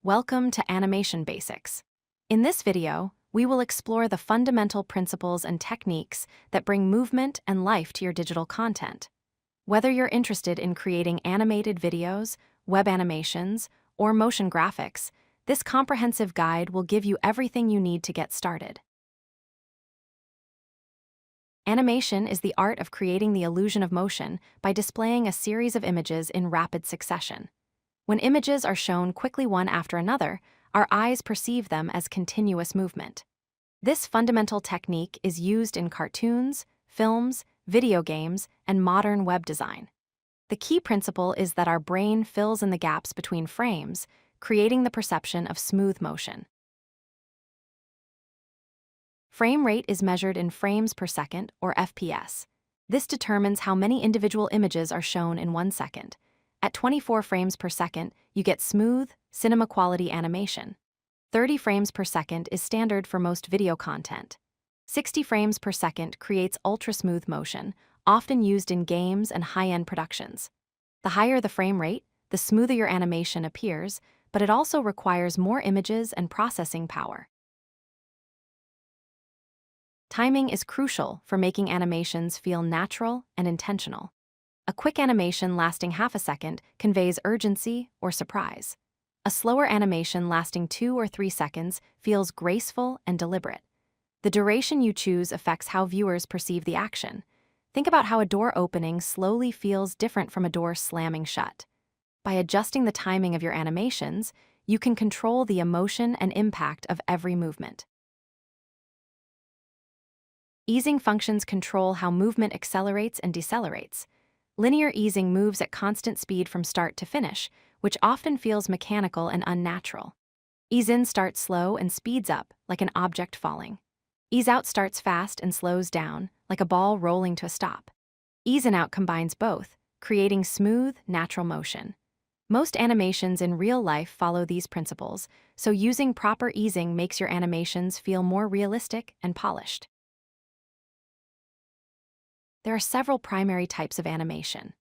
Welcome to Animation Basics. In this video, we will explore the fundamental principles and techniques that bring movement and life to your digital content. Whether you're interested in creating animated videos, web animations, or motion graphics, this comprehensive guide will give you everything you need to get started. Animation is the art of creating the illusion of motion by displaying a series of images in rapid succession. When images are shown quickly one after another, our eyes perceive them as continuous movement. This fundamental technique is used in cartoons, films, video games, and modern web design. The key principle is that our brain fills in the gaps between frames, creating the perception of smooth motion. Frame rate is measured in frames per second, or FPS. This determines how many individual images are shown in 1 second. At 24 frames per second, you get smooth, cinema-quality animation. 30 frames per second is standard for most video content. 60 frames per second creates ultra-smooth motion, often used in games and high-end productions. The higher the frame rate, the smoother your animation appears, but it also requires more images and processing power. Timing is crucial for making animations feel natural and intentional. A quick animation lasting half a second conveys urgency or surprise. A slower animation lasting 2 or 3 seconds feels graceful and deliberate. The duration you choose affects how viewers perceive the action. Think about how a door opening slowly feels different from a door slamming shut. By adjusting the timing of your animations, you can control the emotion and impact of every movement. Easing functions control how movement accelerates and decelerates. Linear easing moves at constant speed from start to finish, which often feels mechanical and unnatural. Ease in starts slow and speeds up, like an object falling. Ease out starts fast and slows down, like a ball rolling to a stop. Ease in out combines both, creating smooth, natural motion. Most animations in real life follow these principles, so using proper easing makes your animations feel more realistic and polished. There are several primary types of animation.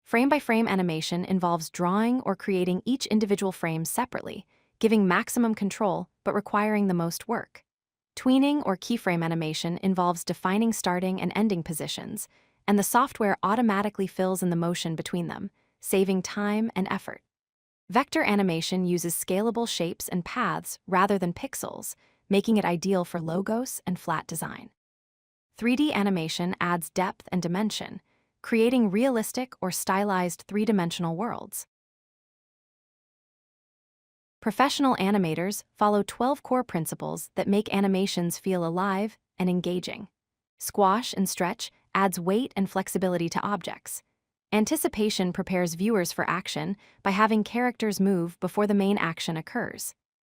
Frame-by-frame animation involves drawing or creating each individual frame separately, giving maximum control but requiring the most work. Tweening or keyframe animation involves defining starting and ending positions, and the software automatically fills in the motion between them, saving time and effort. Vector animation uses scalable shapes and paths rather than pixels, making it ideal for logos and flat design. 3D animation adds depth and dimension, creating realistic or stylized three-dimensional worlds. Professional animators follow 12 core principles that make animations feel alive and engaging. Squash and stretch adds weight and flexibility to objects. Anticipation prepares viewers for action by having characters move before the main action occurs.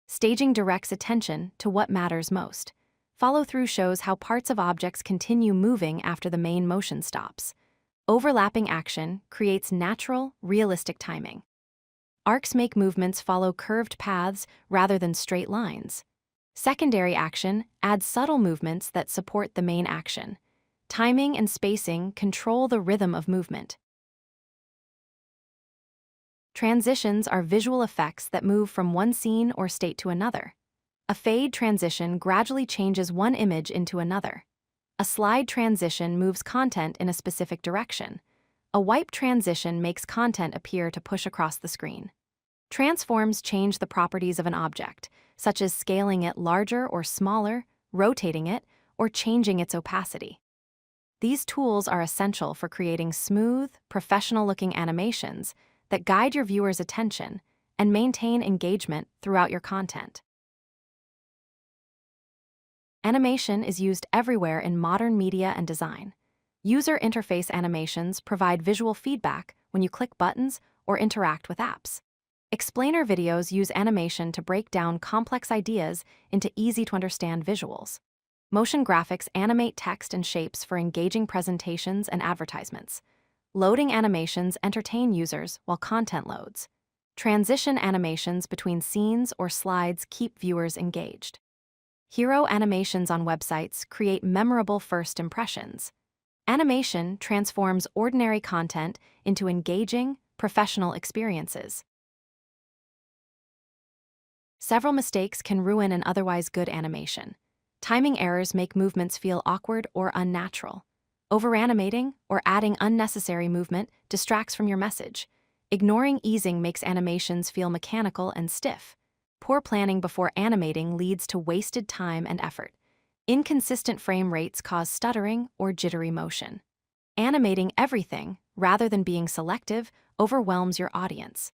Staging directs attention to what matters most. Follow-through shows how parts of objects continue moving after the main motion stops. Overlapping action creates natural, realistic timing. Arcs make movements follow curved paths rather than straight lines. Secondary action adds subtle movements that support the main action. Timing and spacing control the rhythm of movement. Transitions are visual effects that move from one scene or state to another. A fade transition gradually changes one image into another. A slide transition moves content in a specific direction. A wipe transition makes content appear to push across the screen. Transforms change the properties of an object, such as scaling it larger or smaller, rotating it, or changing its opacity. These tools are essential for creating smooth, professional-looking animations that guide your viewers' attention and maintain engagement throughout your content. Animation is used everywhere in modern media and design. User interface animations provide visual feedback when you click buttons or interact with apps. Explainer videos use animation to break down complex ideas into easy-to-understand visuals. Motion graphics animate text and shapes for engaging presentations and advertisements. Loading animations entertain users while content loads. Transition animations between scenes or slides keep viewers engaged. Hero animations on websites create memorable first impressions. Animation transforms ordinary content into engaging, professional experiences. Several mistakes can ruin an otherwise good animation. Timing errors make movements feel awkward or unnatural. Overanimating or adding unnecessary movement distracts from your message. Ignoring easing makes animations feel mechanical and stiff. Poor planning before animating leads to wasted time and effort. Inconsistent frame rates cause stuttering or jittery motion. Animating everything, rather than being selective, overwhelms your audience.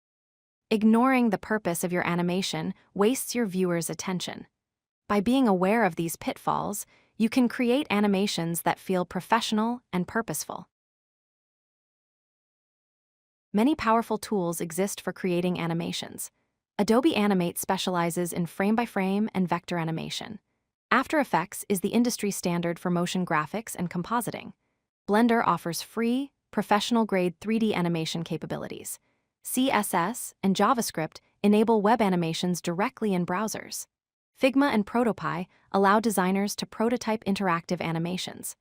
Ignoring the purpose of your animation wastes your viewers' attention. By being aware of these pitfalls, you can create animations that feel professional and purposeful. Many powerful tools exist for creating animations. Adobe Animate specializes in frame-by-frame and vector animation. After Effects is the industry standard for motion graphics and compositing. Blender offers free, professional-grade 3D animation capabilities. CSS and JavaScript enable web animations directly in browsers. Figma and Protopie allow designers to prototype interactive animations.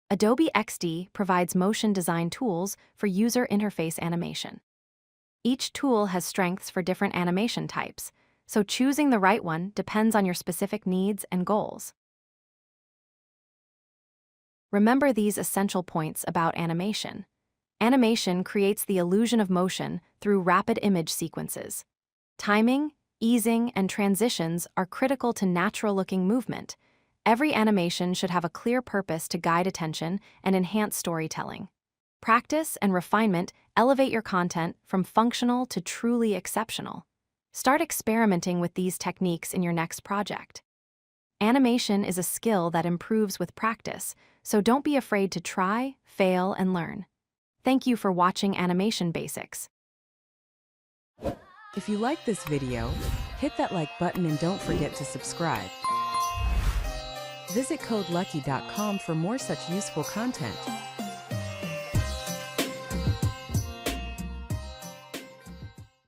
Adobe XD provides motion design tools for user interface animation. Each tool has strengths for different animation types, so choosing the right one depends on your specific needs and goals. Remember these essential points about animation. Animation creates the illusion of motion through rapid image sequences. Timing, easing, and transitions are critical to natural-looking movement. Every animation should have a clear purpose to guide attention and enhance storytelling. Practice and refinement elevate your content from functional to truly exceptional. Start experimenting with these techniques in your next project. Animation is a skill that improves with practice, so don't be afraid to try, fail, and learn. Thank you for watching Animation Basics. If you like this video, hit that like button and don't forget to subscribe. Visit codelucky.com for more such useful content.